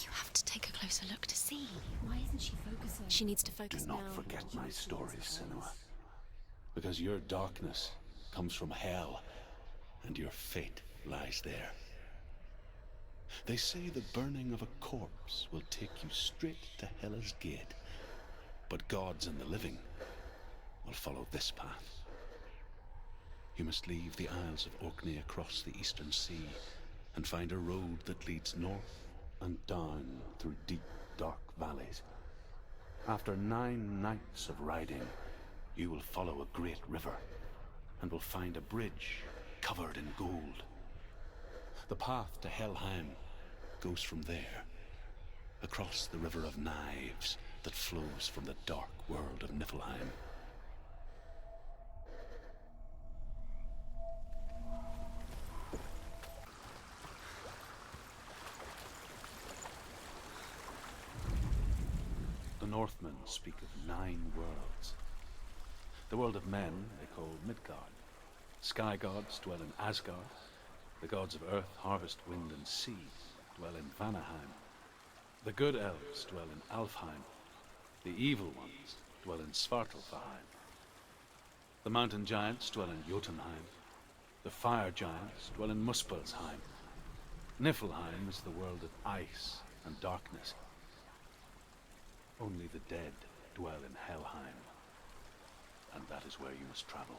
You have to take a closer look to see. Why isn't she focusing? She needs to focus now. Do not forget my stories, Senua. Because your darkness comes from hell, and your fate lies there. They say the burning of a corpse will take you straight to Hela's gate, but gods and the living will follow this path. You must leave the Isles of Orkney across the eastern sea and find a road that leads north and down through deep, dark valleys. After 9 nights of riding, you will follow a great river and will find a bridge covered in gold. The path to Helheim goes from there, across the river of knives that flows from the dark world of Niflheim. The Northmen speak of 9 worlds. The world of men they call Midgard. Sky gods dwell in Asgard. The gods of earth, harvest, wind, and sea dwell in Vanaheim. The good elves dwell in Alfheim. The evil ones dwell in Svartalfheim. The mountain giants dwell in Jotunheim. The fire giants dwell in Muspelheim. Niflheim is the world of ice and darkness. Only the dead dwell in Helheim, and that is where you must travel.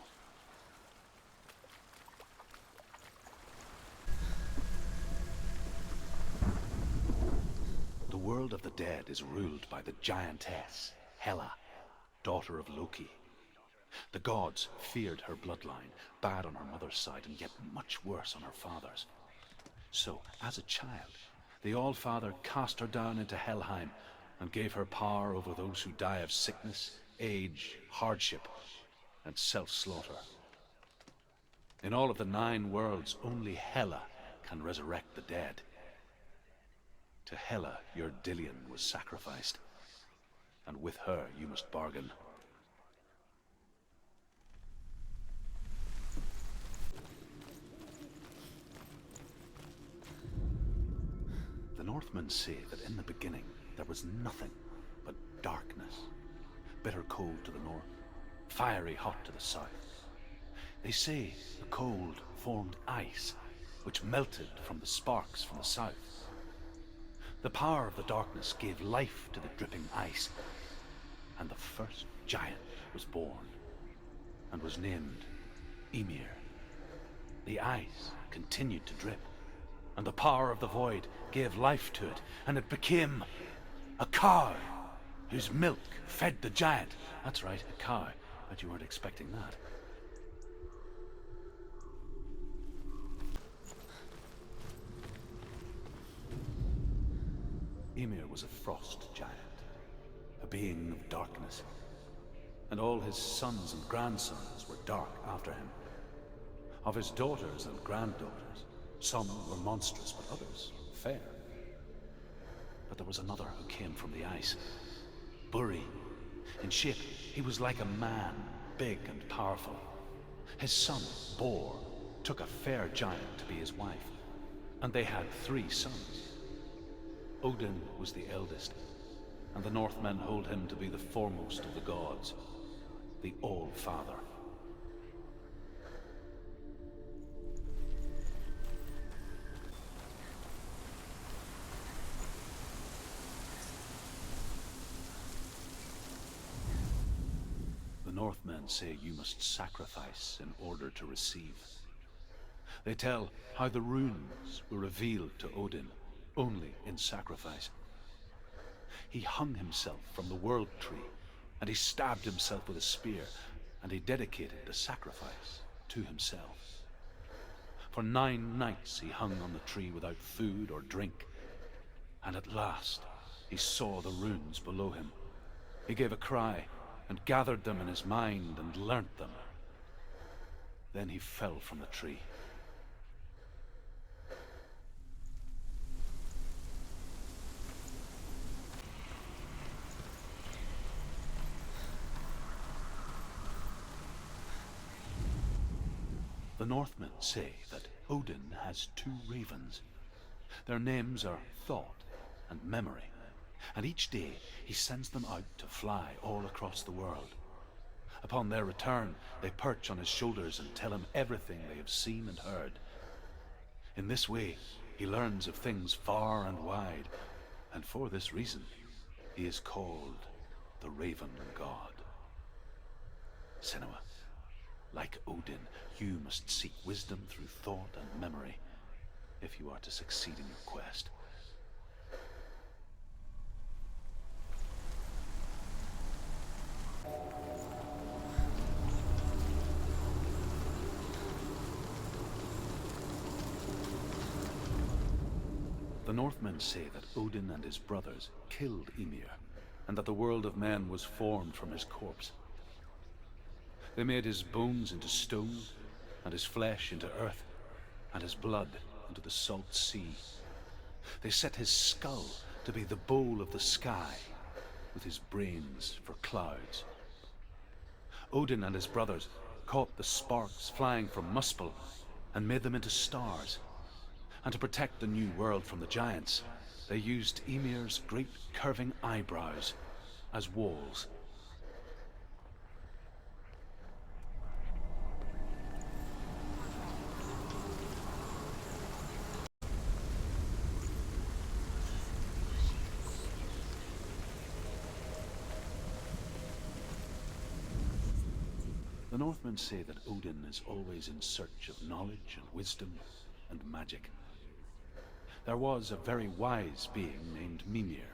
The world of the dead is ruled by the giantess, Hela, daughter of Loki. The gods feared her bloodline, bad on her mother's side and yet much worse on her father's. So, as a child, the All-Father cast her down into Helheim and gave her power over those who die of sickness, age, hardship, and self-slaughter. In all of the 9 worlds, only Hela can resurrect the dead. To Hela, your Dillion was sacrificed, and with her you must bargain. The Northmen say that in the beginning there was nothing but darkness. Bitter cold to the north, fiery hot to the south. They say the cold formed ice, which melted from the sparks from the south. The power of the darkness gave life to the dripping ice, and the first giant was born, and was named Ymir. The ice continued to drip, and the power of the void gave life to it, and it became a cow whose milk fed the giant. That's right, a cow. Bet you weren't expecting that. Ymir was a frost giant, a being of darkness, and all his sons and grandsons were dark after him. Of his daughters and granddaughters, some were monstrous, but others fair. But there was another who came from the ice. Buri. In shape, he was like a man, big and powerful. His son, Bor, took a fair giant to be his wife, and they had 3 sons. Odin was the eldest, and the Northmen hold him to be the foremost of the gods, the All-Father. The Northmen say you must sacrifice in order to receive. They tell how the runes were revealed to Odin only in sacrifice. He hung himself from the world tree, and he stabbed himself with a spear, and he dedicated the sacrifice to himself. For 9 nights he hung on the tree without food or drink, and at last he saw the runes below him. He gave a cry, and gathered them in his mind and learnt them. Then he fell from the tree. The Northmen say that Odin has 2 ravens. Their names are Thought and memory, and each day he sends them out to fly all across the world. Upon their return, they perch on his shoulders and tell him everything they have seen and heard. In this way, he learns of things far and wide, and for this reason, he is called the Raven God. Senua, like Odin, you must seek wisdom through thought and memory if you are to succeed in your quest. The Northmen say that Odin and his brothers killed Ymir, and that the world of men was formed from his corpse. They made his bones into stone, and his flesh into earth, and his blood into the salt sea. They set his skull to be the bowl of the sky, with his brains for clouds. Odin and his brothers caught the sparks flying from Muspel and made them into stars. And to protect the new world from the giants, they used Ymir's great curving eyebrows as walls. The Northmen say that Odin is always in search of knowledge and wisdom and magic. There was a very wise being named Mimir,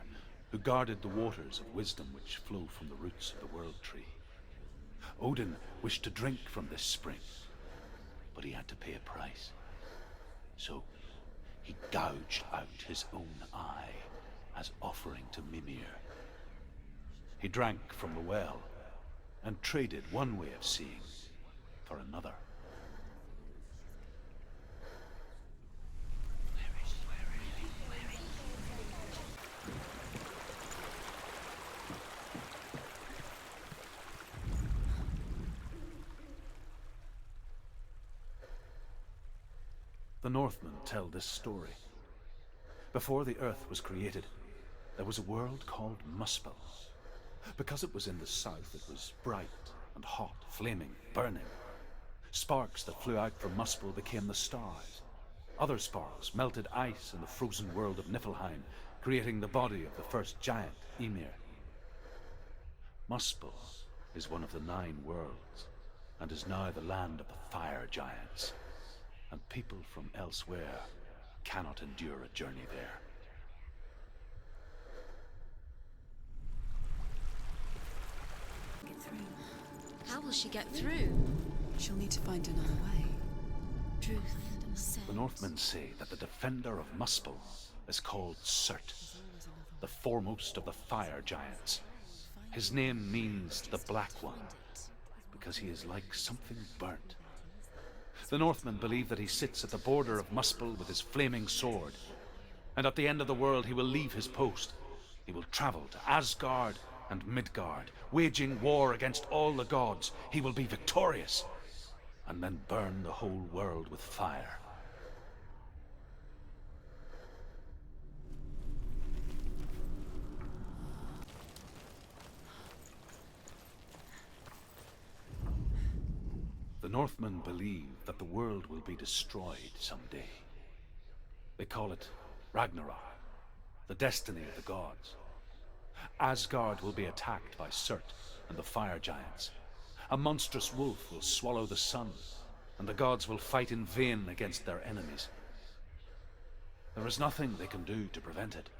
who guarded the waters of wisdom which flow from the roots of the World Tree. Odin wished to drink from this spring, but he had to pay a price. So he gouged out his own eye as offering to Mimir. He drank from the well and traded one way of seeing for another. The Northmen tell this story. Before the earth was created, there was a world called Muspel. Because it was in the south, it was bright and hot, flaming, burning. Sparks that flew out from Muspel became the stars. Other sparks melted ice in the frozen world of Niflheim, creating the body of the first giant, Ymir. Muspel is one of the 9 worlds, and is now the land of the fire giants. And people from elsewhere cannot endure a journey there. Get through. How will she get through? She'll need to find another way. Truth says. The Northmen say that the defender of Muspel is called Surt, the foremost of the fire giants. His name means the Black One, because he is like something burnt. The Northmen believe that he sits at the border of Muspel with his flaming sword, and at the end of the world he will leave his post. He will travel to Asgard and Midgard, waging war against all the gods. He will be victorious, and then burn the whole world with fire. The Northmen believe that the world will be destroyed someday. They call it Ragnarok, the destiny of the gods. Asgard will be attacked by Surt and the fire giants. A monstrous wolf will swallow the sun, and the gods will fight in vain against their enemies. There is nothing they can do to prevent it,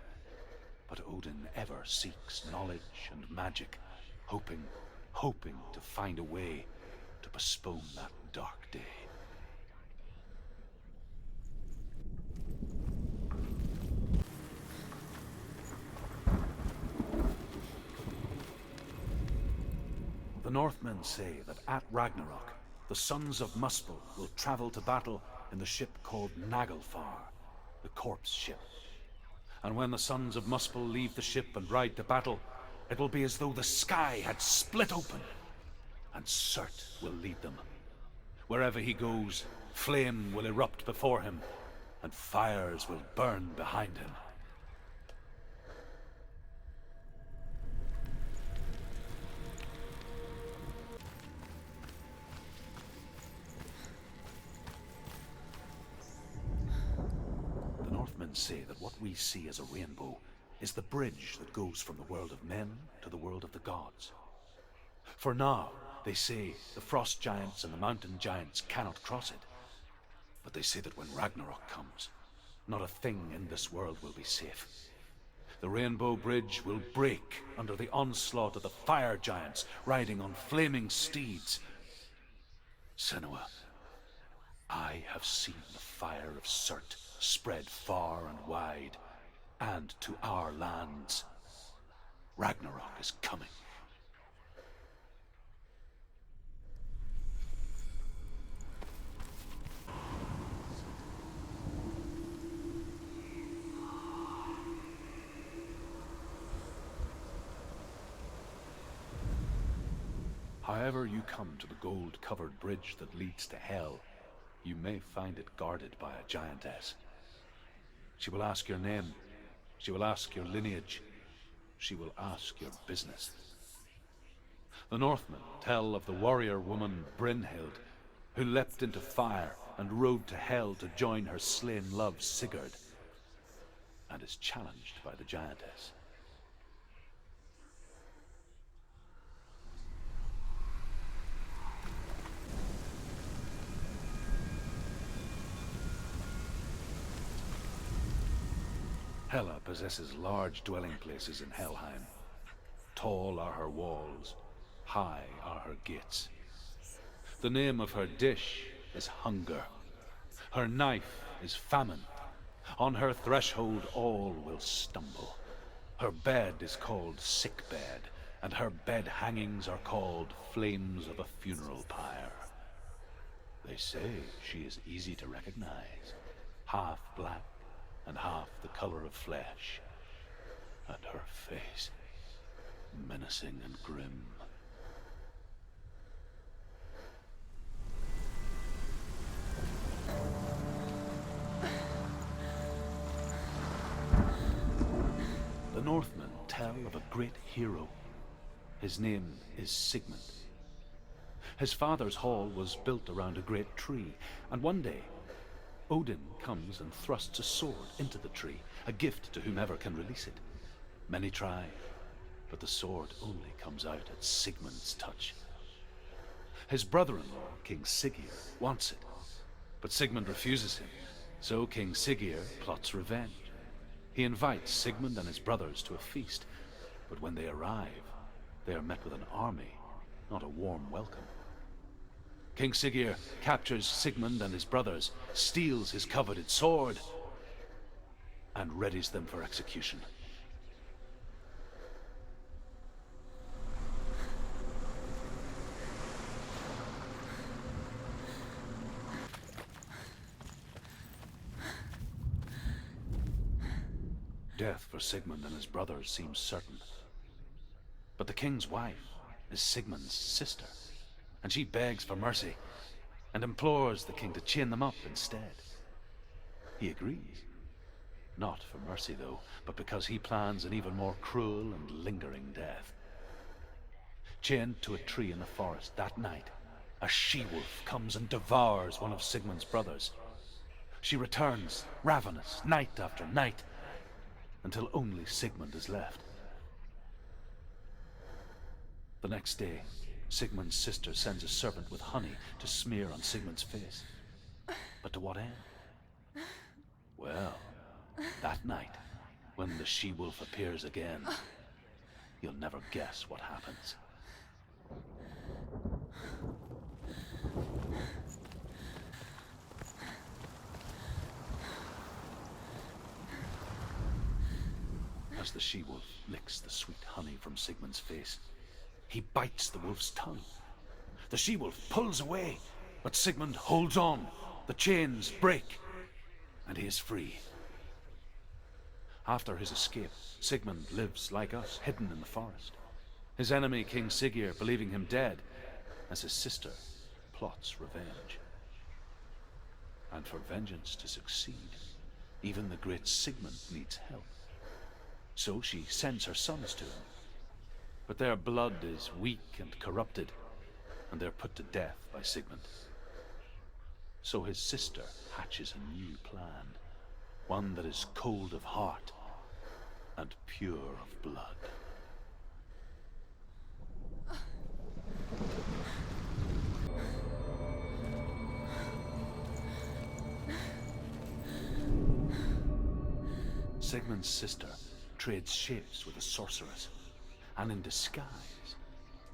but Odin ever seeks knowledge and magic, hoping to find a way to postpone that dark day. The Northmen say that at Ragnarok, the sons of Muspel will travel to battle in the ship called Naglfar, the corpse ship. And when the sons of Muspel leave the ship and ride to battle, it will be as though the sky had split open, and Surt will lead them. Wherever he goes, flame will erupt before him, and fires will burn behind him. say that what we see as a rainbow is the bridge that goes from the world of men to the world of the gods. For now, they say the frost giants and the mountain giants cannot cross it. But they say that when Ragnarok comes, not a thing in this world will be safe. The rainbow bridge will break under the onslaught of the fire giants riding on flaming steeds. Senua, I have seen the fire of Surt spread far and wide, and to our lands. Ragnarok is coming. However you come to the gold-covered bridge that leads to Hell, you may find it guarded by a giantess. She will ask your name. She will ask your lineage. She will ask your business. The Northmen tell of the warrior woman Brynhild, who leapt into fire and rode to Hell to join her slain love Sigurd, and is challenged by the giantess. Hela possesses large dwelling places in Helheim. Tall are her walls, high are her gates. The name of her dish is hunger. Her knife is famine. On her threshold all will stumble. Her bed is called sick bed, and her bed hangings are called flames of a funeral pyre. They say she is easy to recognize, half black and half the color of flesh, and her face menacing and grim. The Northmen tell of a great hero. His name is Sigmund. His father's hall was built around a great tree, and one day Odin comes and thrusts a sword into the tree, a gift to whomever can release it. Many try, but the sword only comes out at Sigmund's touch. His brother-in-law, King Siggeir, wants it, but Sigmund refuses him, so King Siggeir plots revenge. He invites Sigmund and his brothers to a feast, but when they arrive, they are met with an army, not a warm welcome. King Siggeir captures Sigmund and his brothers, steals his coveted sword, and readies them for execution. Death for Sigmund and his brothers seems certain. But the king's wife is Sigmund's sister, and she begs for mercy and implores the king to chain them up instead. He agrees. Not for mercy, though, but because he plans an even more cruel and lingering death. Chained to a tree in the forest that night, a she-wolf comes and devours one of Sigmund's brothers. She returns, ravenous, night after night, until only Sigmund is left. The next day, Sigmund's sister sends a servant with honey to smear on Sigmund's face. But to what end? Well, that night, when the she-wolf appears again, you'll never guess what happens. As the she-wolf licks the sweet honey from Sigmund's face, he bites the wolf's tongue. The she-wolf pulls away, but Sigmund holds on. The chains break, and he is free. After his escape, Sigmund lives like us, hidden in the forest. His enemy, King Siggeir, believing him dead, as his sister plots revenge. And for vengeance to succeed, even the great Sigmund needs help. So she sends her sons to him. But their blood is weak and corrupted, and they're put to death by Sigmund. So his sister hatches a new plan. one that is cold of heart and pure of blood. Sigmund's sister trades shapes with a sorceress, and in disguise,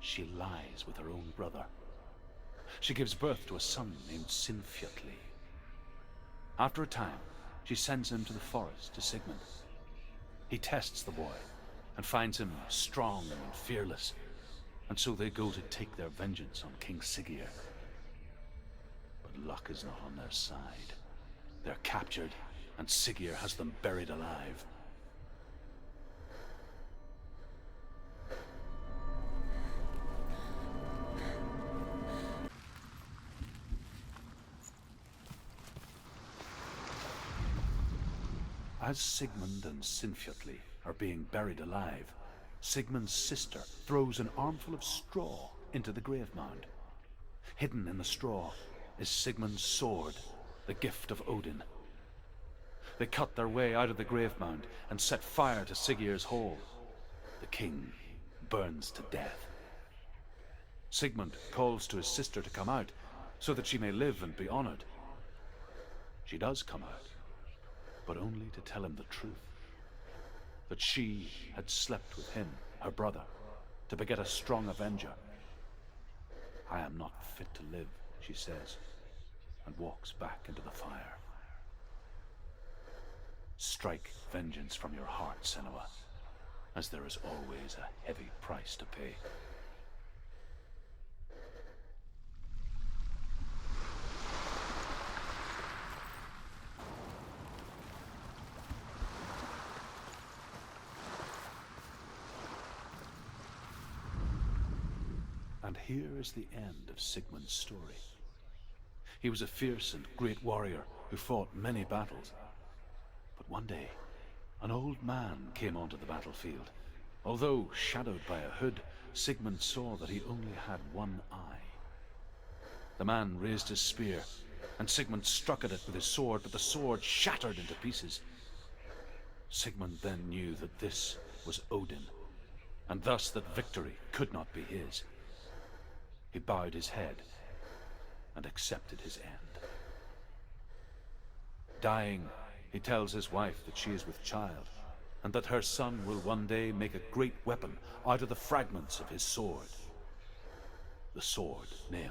she lies with her own brother. She gives birth to a son named Sinfjotli. After a time, she sends him to the forest to Sigmund. He tests the boy and finds him strong and fearless, and so they go to take their vengeance on King Siggeir. But luck is not on their side. They're captured, and Siggeir has them buried alive. As Sigmund and Sinfjotli are being buried alive, Sigmund's sister throws an armful of straw into the grave mound. Hidden in the straw is Sigmund's sword, the gift of Odin. They cut their way out of the grave mound and set fire to Siggeir's hall. The king burns to death. Sigmund calls to his sister to come out so that she may live and be honored. She does come out, but only to tell him the truth. That she had slept with him, her brother, to beget a strong avenger. I am not fit to live, she says, and walks back into the fire. Strike vengeance from your heart, Senua, as there is always a heavy price to pay. And here is the end of Sigmund's story. He was a fierce and great warrior who fought many battles. But one day, an old man came onto the battlefield. Although shadowed by a hood, Sigmund saw that he only had one eye. The man raised his spear, and Sigmund struck at it with his sword, but the sword shattered into pieces. Sigmund then knew that this was Odin, and thus that victory could not be his. He bowed his head and accepted his end. Dying, he tells his wife that she is with child, and that her son will one day make a great weapon out of the fragments of his sword. The sword named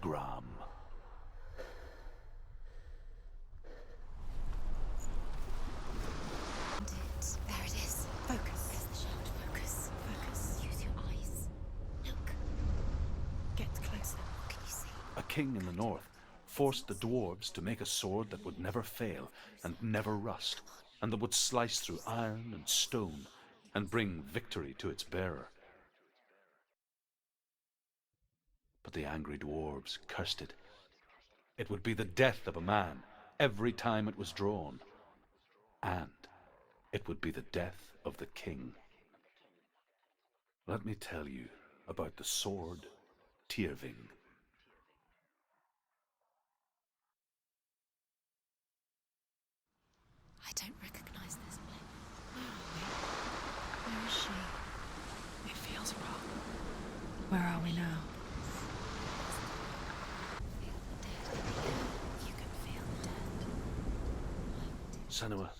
Gram. There it is. Focus. Press the shield. Focus. Focus. Use your eyes. Look. Get closer. Can you see? A king in the north forced the dwarves to make a sword that would never fail and never rust, and that would slice through iron and stone and bring victory to its bearer. But the angry dwarves cursed it. It would be the death of a man every time it was drawn, and it would be the death of the king. Let me tell you about the sword Tyrving. I don't recognize this place. Where is she? It feels wrong. Where are we now? Feel the dead. You can feel the dead. Senua,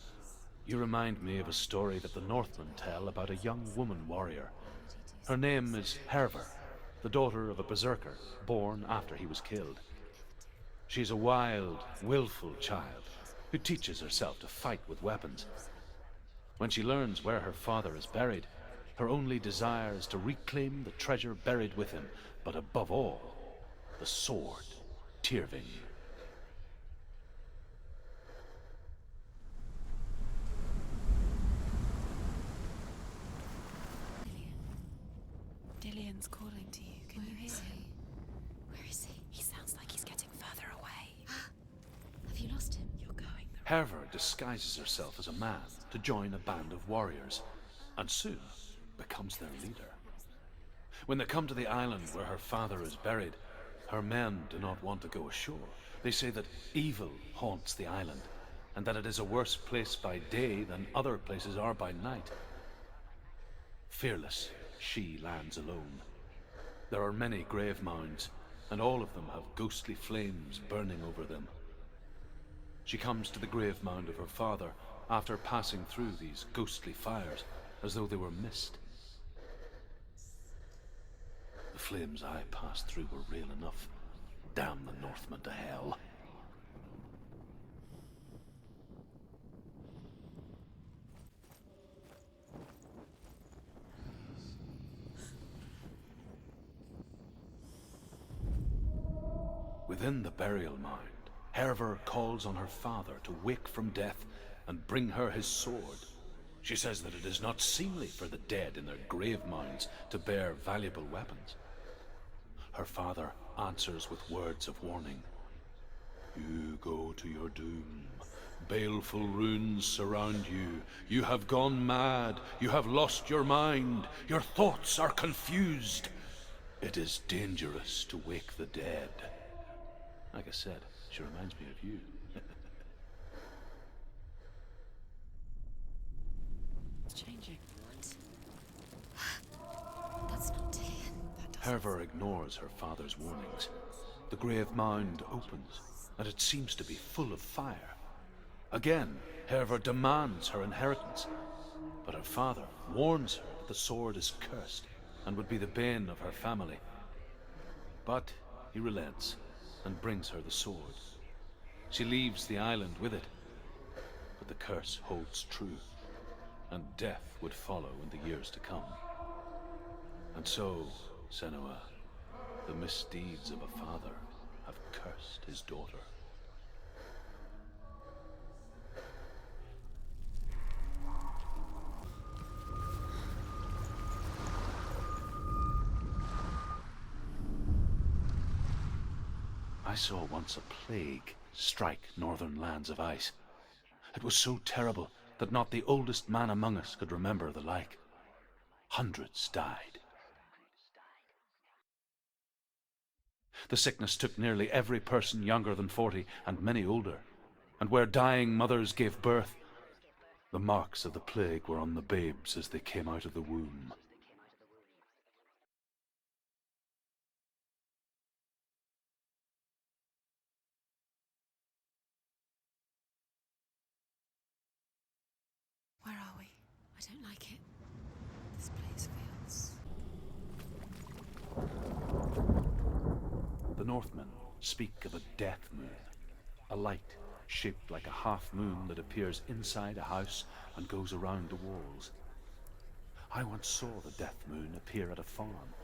you remind me of a story that the Northmen tell about a young woman warrior. Her name is Hervor, the daughter of a berserker born after he was killed. She's a wild, willful child who teaches herself to fight with weapons. When she learns where her father is buried, her only desire is to reclaim the treasure buried with him, but above all, the sword Tyrving. Dillian's calling to you. Can you hear him? Where is he? He sounds like he's getting further away. Have you lost him? You're going the Hervor disguises herself as a man to join a band of warriors, and soon becomes their leader. When they come to the island where her father is buried, her men do not want to go ashore. They say that evil haunts the island, and that it is a worse place by day than other places are by night. Fearless, she lands alone. There are many grave mounds, and all of them have ghostly flames burning over them. She comes to the grave mound of her father after passing through these ghostly fires, as though they were mist. The flames I passed through were real enough. Damn the Northmen to hell. Within the burial mound, Hervor calls on her father to wake from death and bring her his sword. She says that it is not seemly for the dead in their grave mounds to bear valuable weapons. Her father answers with words of warning. You go to your doom. Baleful runes surround you. You have gone mad. You have lost your mind. Your thoughts are confused. It is dangerous to wake the dead. Like I said, she reminds me of you. It's changing. What? That's not it. Hervor ignores her father's warnings. The grave mound opens, and it seems to be full of fire. Again, Hervor demands her inheritance, but her father warns her that the sword is cursed and would be the bane of her family. But he relents and brings her the sword. She leaves the island with it, but the curse holds true, and death would follow in the years to come. And so, Senua, the misdeeds of a father have cursed his daughter. I saw once a plague strike northern lands of ice. It was so terrible that not the oldest man among us could remember the like. Hundreds died. The sickness took nearly every person younger than 40 and many older, and where dying mothers gave birth, the marks of the plague were on the babes as they came out of the womb. Where are we? I don't like it. This place feels... The Northmen speak of a death moon, a light shaped like a half moon that appears inside a house and goes around the walls. I once saw the death moon appear at a farm,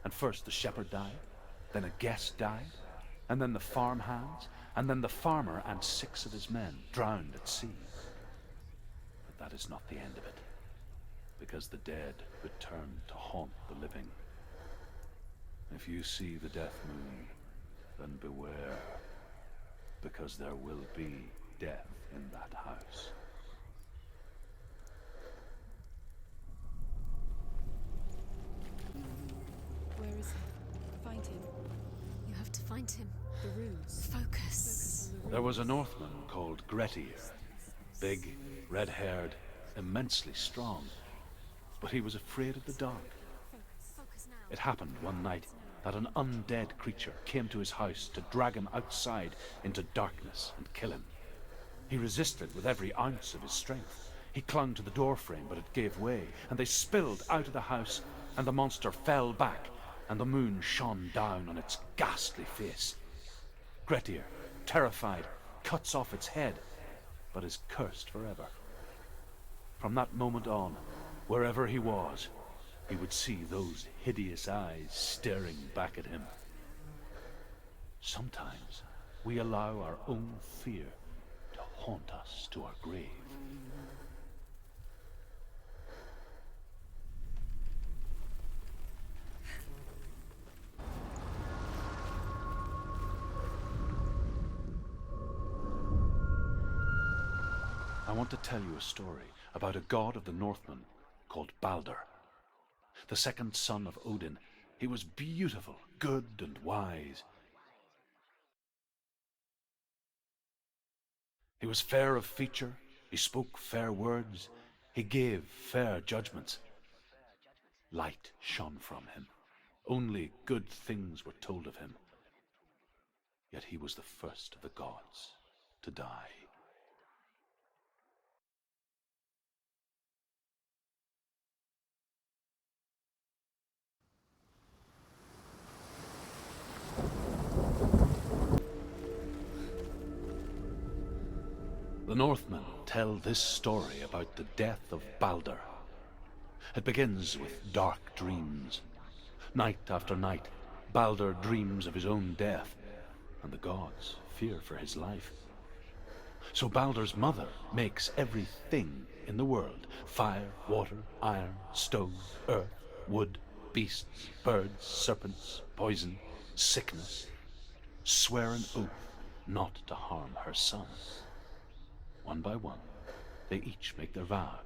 and first the shepherd died, then a guest died, and then the farm hands, and then the farmer and 6 of his men drowned at sea. But that is not the end of it, because the dead return to haunt the living. If you see the death moon, then beware, because there will be death in that house. Where is he? Find him. You have to find him. The runes. Focus. There was a Northman called Grettir, big, red-haired, immensely strong, but he was afraid of the dark. Focus now. It happened one night that an undead creature came to his house to drag him outside into darkness and kill him. He resisted with every ounce of his strength. He clung to the doorframe, but it gave way, and they spilled out of the house, and the monster fell back, and the moon shone down on its ghastly face. Grettir, terrified, cuts off its head, but is cursed forever. From that moment on, wherever he was, he would see those hideous eyes staring back at him. Sometimes we allow our own fear to haunt us to our grave. I want to tell you a story about a god of the Northmen called Balder. The second son of Odin, he was beautiful, good, and wise. He was fair of feature, he spoke fair words, he gave fair judgments. Light shone from him. Only good things were told of him. Yet he was the first of the gods to die. The Northmen tell this story about the death of Balder. It begins with dark dreams. Night after night, Balder dreams of his own death, and the gods fear for his life. So Balder's mother makes everything in the world, fire, water, iron, stone, earth, wood, beasts, birds, serpents, poison, sickness, swear an oath not to harm her son. One by one, they each make their vow.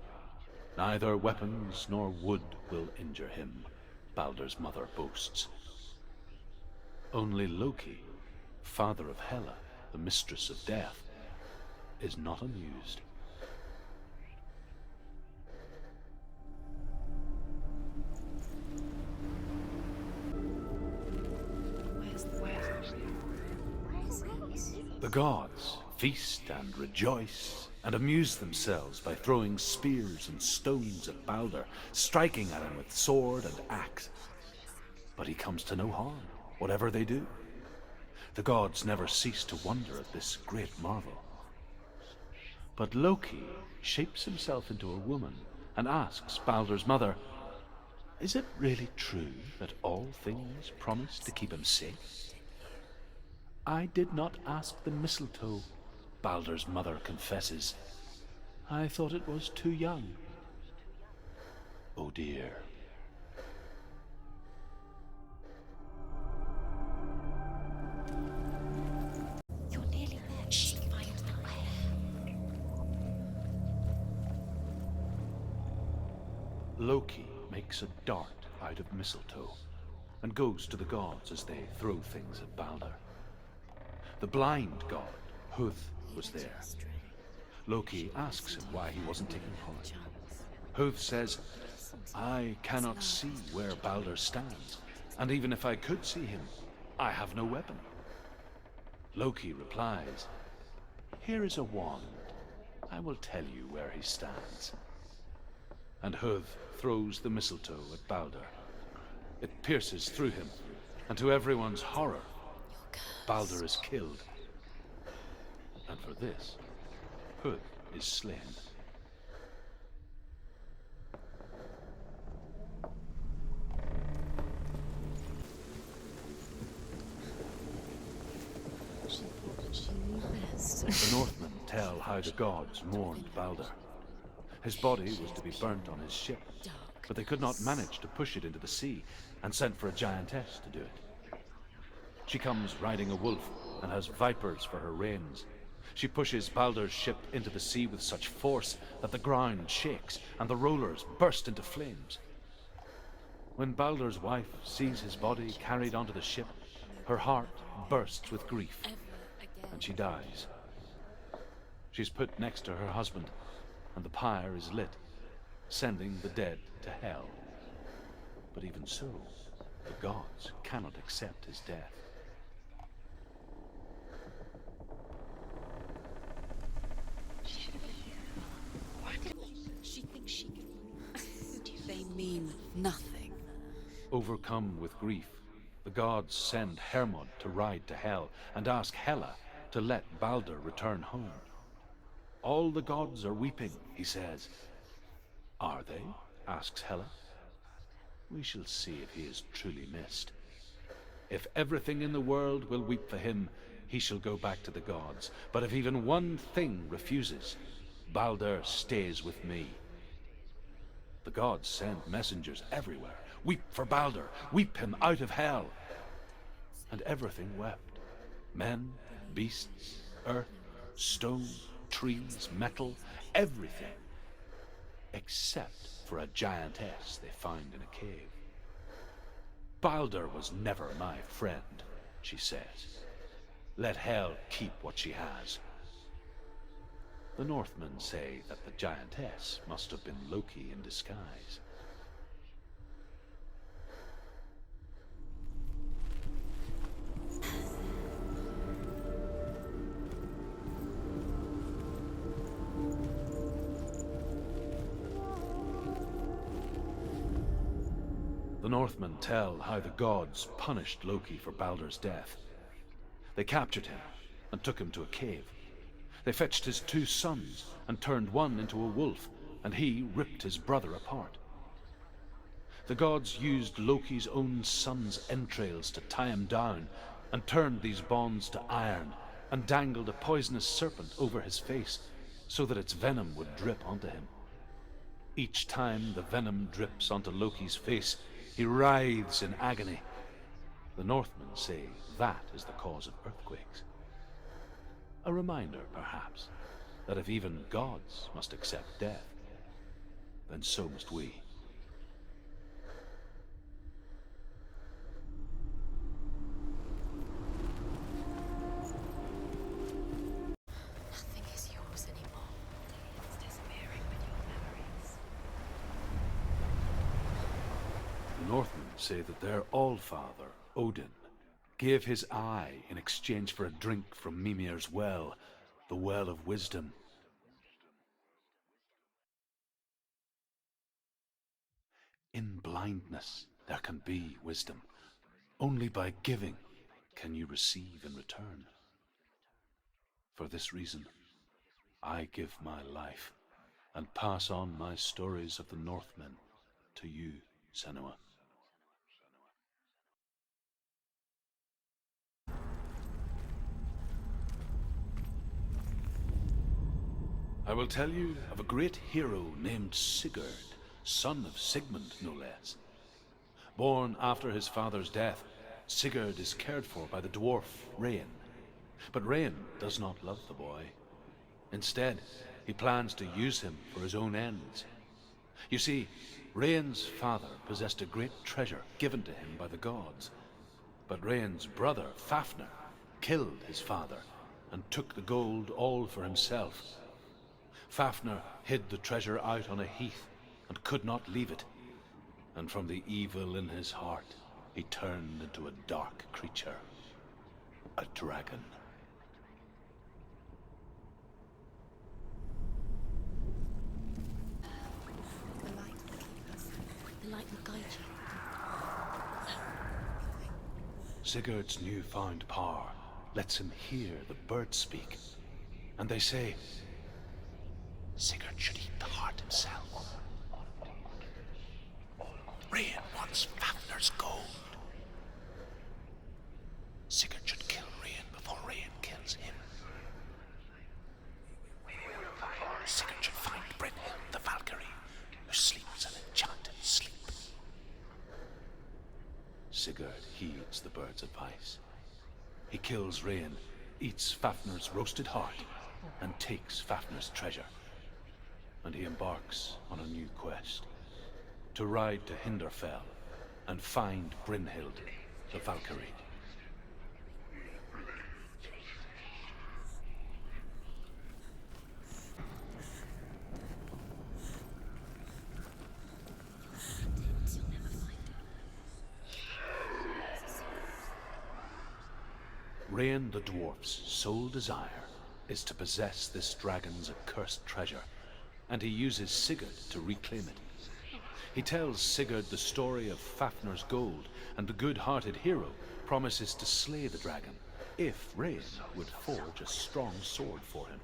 Neither weapons nor wood will injure him, Balder's mother boasts. Only Loki, father of Hela, the mistress of death, is not amused. The gods feast and rejoice and amuse themselves by throwing spears and stones at Balder, striking at him with sword and axe. But he comes to no harm, whatever they do. The gods never cease to wonder at this great marvel. But Loki shapes himself into a woman and asks Balder's mother, "Is it really true that all things promise to keep him safe?" "I did not ask the mistletoe," Balder's mother confesses. "I thought it was too young." Oh dear. You're nearly there. She finds the way. Loki makes a dart out of mistletoe and goes to the gods as they throw things at Balder. The blind god, Huth, was there. Loki asks him why he wasn't taking part. Huth says, "I cannot see where Balder stands, and even if I could see him, I have no weapon." Loki replies, "Here is a wand. I will tell you where he stands." And Huth throws the mistletoe at Balder. It pierces through him, and to everyone's horror, Balder is killed. And for this, Huth is slain. She thought that she knew best. The Northmen tell how the gods mourned Balder. His body was to be burnt on his ship, but they could not manage to push it into the sea and sent for a giantess to do it. She comes riding a wolf and has vipers for her reins. She pushes Balder's ship into the sea with such force that the ground shakes and the rollers burst into flames. When Balder's wife sees his body carried onto the ship, her heart bursts with grief, and she dies. She's put next to her husband, and the pyre is lit, sending the dead to hell. But even so, the gods cannot accept his death. She thinks she can. They mean nothing. Overcome with grief, the gods send Hermod to ride to Hell and ask Hela to let Balder return home. All the gods are weeping, he says. Are they? Asks Hela. We shall see if he is truly missed. If everything in the world will weep for him, he shall go back to the gods. But if even one thing refuses, Balder stays with me. The gods send messengers everywhere. Weep for Balder, weep him out of hell. And everything wept. Men, beasts, earth, stone, trees, metal, everything. Except for a giantess they found in a cave. Balder was never my friend, she says. Let hell keep what she has. The Northmen say that the giantess must have been Loki in disguise. The Northmen tell how the gods punished Loki for Baldur's death. They captured him and took him to a cave. They fetched his 2 sons and turned one into a wolf, and he ripped his brother apart. The gods used Loki's own son's entrails to tie him down and turned these bonds to iron and dangled a poisonous serpent over his face so that its venom would drip onto him. Each time the venom drips onto Loki's face, he writhes in agony. The Northmen say that is the cause of earthquakes. A reminder, perhaps, that if even gods must accept death, then so must we. Nothing is yours anymore. It's disappearing with your memories. The Northmen say that their Allfather, Odin, gave his eye in exchange for a drink from Mimir's well, the Well of Wisdom. In blindness there can be wisdom. Only by giving can you receive in return. For this reason, I give my life and pass on my stories of the Northmen to you, Senua. I will tell you of a great hero named Sigurd, son of Sigmund, no less. Born after his father's death, Sigurd is cared for by the dwarf Rain. But Rain does not love the boy. Instead, he plans to use him for his own ends. You see, Rain's father possessed a great treasure given to him by the gods. But Rain's brother, Fafnir, killed his father and took the gold all for himself. Fafnir hid the treasure out on a heath and could not leave it. And from the evil in his heart, he turned into a dark creature, a dragon. The light will guide you. Sigurd's newfound power lets him hear the birds speak. And they say, Sigurd should eat the heart himself. Rain wants Fafnir's gold. Sigurd should kill Rain before Rain kills him. Sigurd should find Brynhild, the Valkyrie, who sleeps an enchanted sleep. Sigurd heeds the bird's advice. He kills Rain, eats Fafnir's roasted heart, and takes Fafnir's treasure. And he embarks on a new quest, to ride to Hinderfell and find Brynhild, the Valkyrie. You'll never find it. Rain the dwarf's sole desire is to possess this dragon's accursed treasure, and he uses Sigurd to reclaim it. He tells Sigurd the story of Fafnir's gold, and the good-hearted hero promises to slay the dragon if Rain would forge a strong sword for him.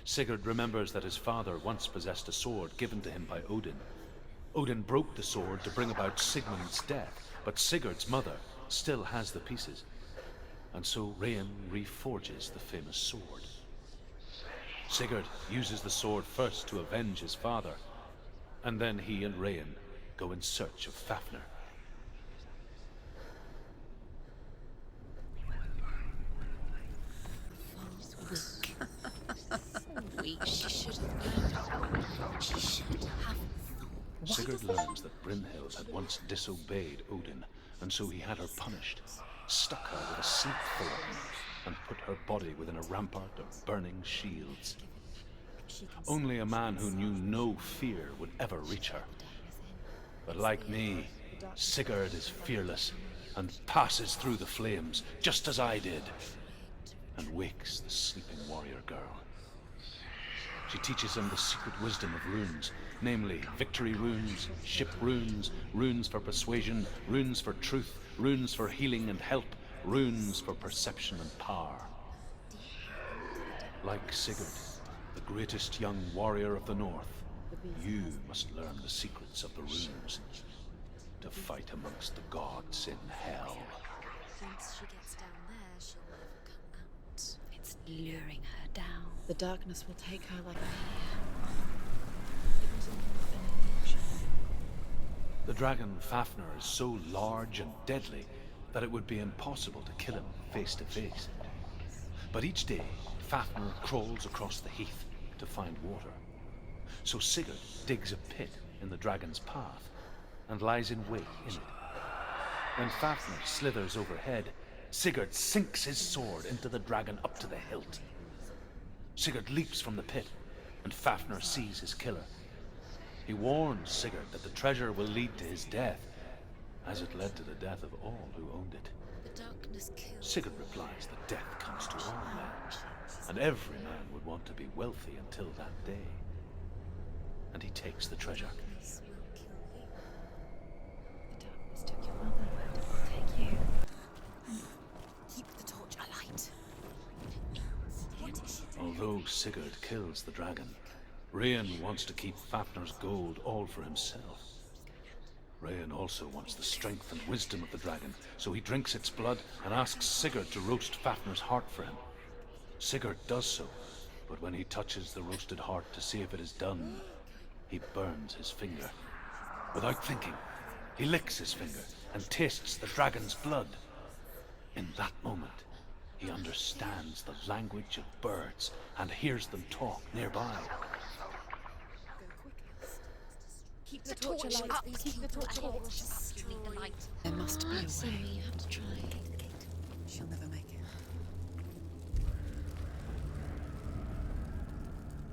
Sigurd remembers that his father once possessed a sword given to him by Odin. Odin broke the sword to bring about Sigmund's death, but Sigurd's mother still has the pieces, and so Rain reforges the famous sword. Sigurd uses the sword first to avenge his father, and then he and Rain go in search of Fafnir. Weak. She should have known. She should have. Sigurd learns that Brynhild had once disobeyed Odin, and so he had her punished, stuck her with a sleep thorn, and put her body within a rampart of burning shields. Only a man who knew no fear would ever reach her. But like me, Sigurd is fearless and passes through the flames, just as I did, and wakes the sleeping warrior girl. She teaches him the secret wisdom of runes, namely victory runes, ship runes, runes for persuasion, runes for truth, runes for healing and help, runes for perception and power. Like Sigurd, the greatest young warrior of the North, you must learn the secrets of the runes to fight amongst the gods in hell. Once she gets down there, she'll never come out. It's luring her down. The darkness will take her like a The dragon Fafnir is so large and deadly that it would be impossible to kill him face to face. But each day, Fafnir crawls across the heath to find water. So Sigurd digs a pit in the dragon's path and lies in wait in it. When Fafnir slithers overhead, Sigurd sinks his sword into the dragon up to the hilt. Sigurd leaps from the pit, and Fafnir sees his killer. He warns Sigurd that the treasure will lead to his death, as it led to the death of all who owned it. The darkness kills. Sigurd replies that death comes to all men, and every man would want to be wealthy until that day. And he takes the treasure. Darkness will kill you. The darkness took your mother. Where did it take you? Keep the torch alight. Although Sigurd kills the dragon, Rayan wants to keep Fafnir's gold all for himself. Rayan also wants the strength and wisdom of the dragon, so he drinks its blood and asks Sigurd to roast Fafnir's heart for him. Sigurd does so, but when he touches the roasted heart to see if it is done, he burns his finger. Without thinking, he licks his finger and tastes the dragon's blood. In that moment, he understands the language of birds and hears them talk nearby. Keep the torch alight. Keep the torch alight. There must be a So way. you have to try. She'll never make it.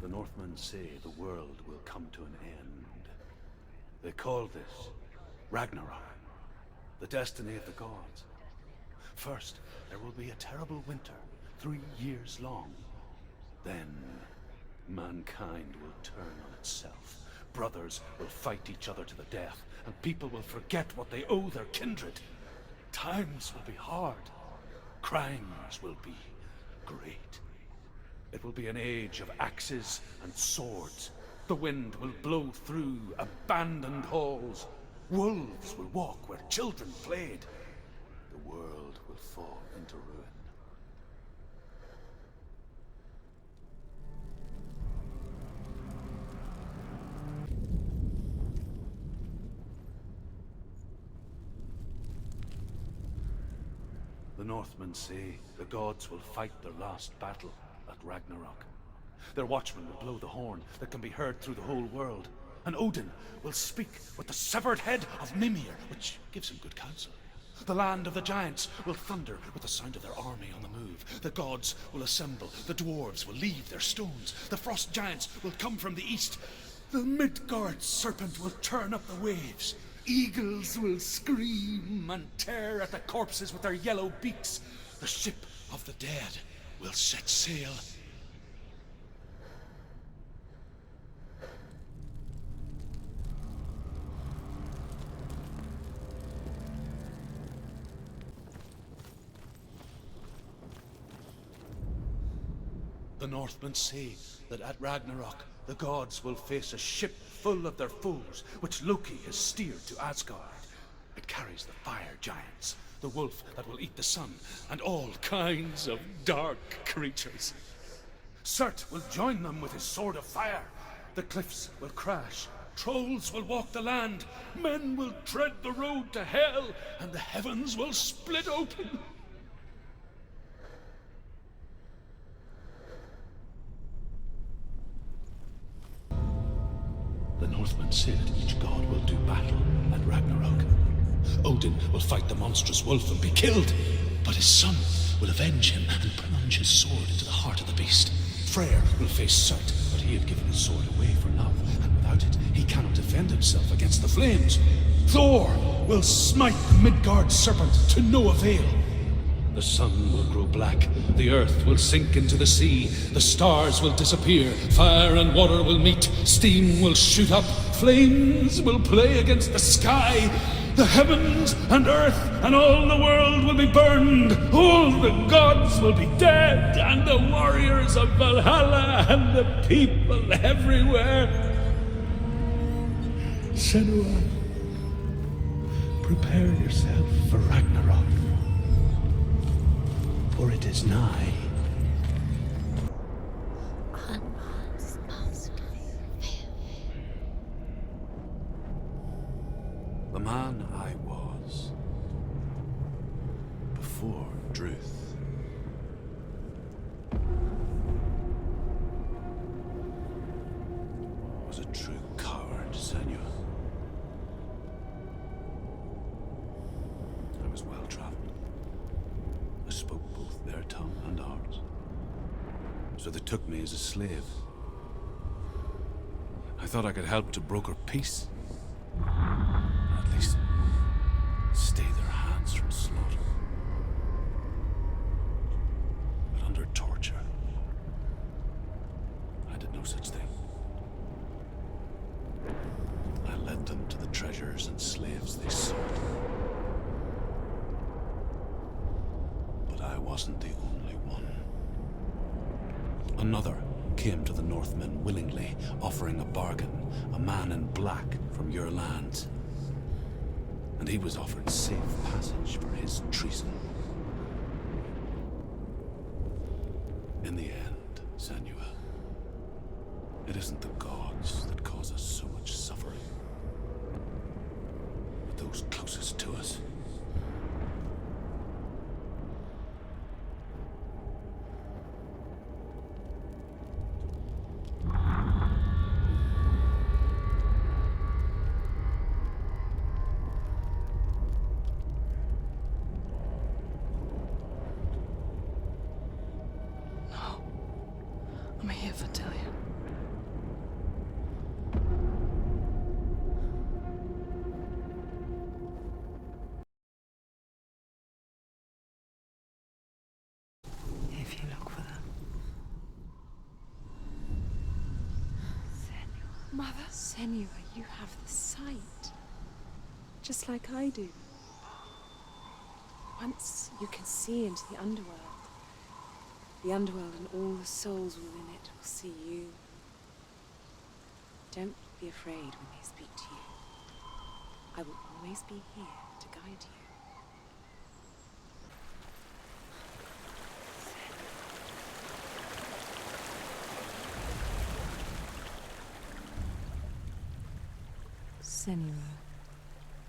The Northmen say the world will come to an end. They call this Ragnarok, the destiny of the gods. First, there will be a terrible winter, 3 years long. Then, mankind will turn on itself. Brothers will fight each other to the death, and people will forget what they owe their kindred. Times will be hard. Crimes will be great. It will be an age of axes and swords. The wind will blow through abandoned halls. Wolves will walk where children played. The world will fall into ruin. The Northmen say the gods will fight their last battle at Ragnarok. Their watchmen will blow the horn that can be heard through the whole world, and Odin will speak with the severed head of Mimir, which gives him good counsel. The land of the giants will thunder with the sound of their army on the move. The gods will assemble, the dwarves will leave their stones, the frost giants will come from the east, the Midgard serpent will turn up the waves. Eagles will scream and tear at the corpses with their yellow beaks. The ship of the dead will set sail. The Northmen say that at Ragnarok, the gods will face a ship full of their foes, which Loki has steered to Asgard. It carries the fire giants, the wolf that will eat the sun, and all kinds of dark creatures. Surt will join them with his sword of fire. The cliffs will crash, trolls will walk the land, men will tread the road to hell, and the heavens will split open. The Northmen say that each god will do battle at Ragnarok. Odin will fight the monstrous wolf and be killed, but his son will avenge him and plunge his sword into the heart of the beast. Freyr will face Surt, but he had given his sword away for love, and without it, he cannot defend himself against the flames. Thor will smite the Midgard serpent to no avail. The sun will grow black, the earth will sink into the sea, the stars will disappear, fire and water will meet, steam will shoot up, flames will play against the sky, the heavens and earth and all the world will be burned, all the gods will be dead, and the warriors of Valhalla and the people everywhere. Senua, prepare yourself for Ragnarok. For it is nigh. The man I was before Druth. Was a true coward, Senua. I was well traveled. I spoke both their tongue and ours. So they took me as a slave. I thought I could help to broker peace. At least stay their hands from slaughter. But under torture, I did no such thing. I led them to the treasures and slaves they sought. I wasn't the only one. Another came to the Northmen willingly, offering a bargain, a man in black from your land. And he was offered safe passage for his treason. In the end, Senua, it isn't the gods that cause us so much suffering, but those closest to us. I'm here for Tilly. If you look for them. Senua. Mother? Senua, you have the sight. Just like I do. Once you can see into the underworld. The underworld and all the souls within it will see you. Don't be afraid when they speak to you. I will always be here to guide you. Senua,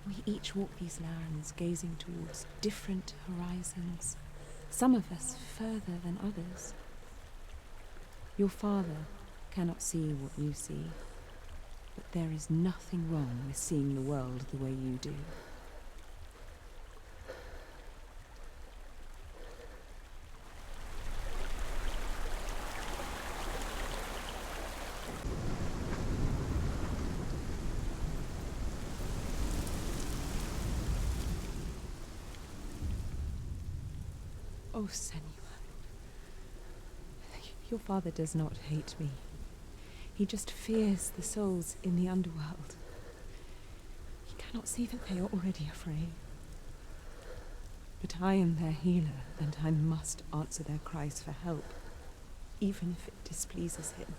we each walk these lands gazing towards different horizons. Some of us further than others. Your father cannot see what you see, but there is nothing wrong with seeing the world the way you do. Oh, Senua. Your father does not hate me. He just fears the souls in the underworld. He cannot see that they are already afraid. But I am their healer, and I must answer their cries for help, even if it displeases him.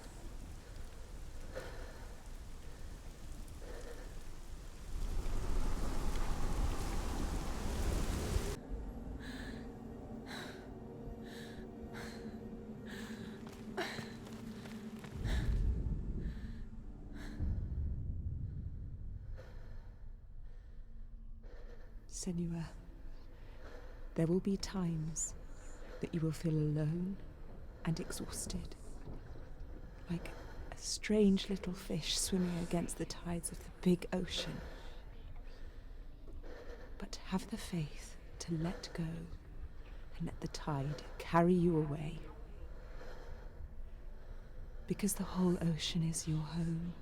Senua, there will be times that you will feel alone and exhausted, like a strange little fish swimming against the tides of the big ocean. But have the faith to let go and let the tide carry you away. Because the whole ocean is your home,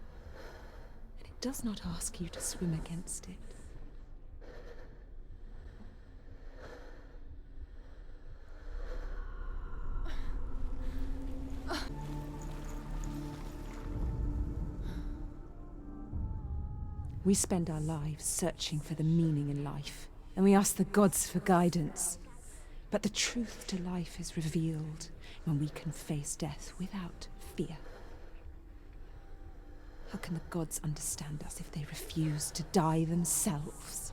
and it does not ask you to swim against it. We spend our lives searching for the meaning in life, and we ask the gods for guidance. But the truth to life is revealed when we can face death without fear. How can the gods understand us if they refuse to die themselves?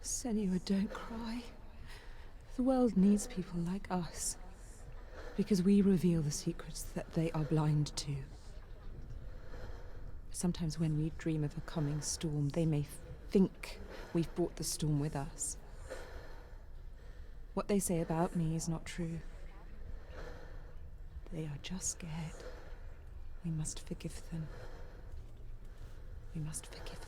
Senua, don't cry. The world needs people like us, because we reveal the secrets that they are blind to. Sometimes when we dream of a coming storm, they may think we've brought the storm with us. What they say about me is not true. They are just scared. We must forgive them. We must forgive them.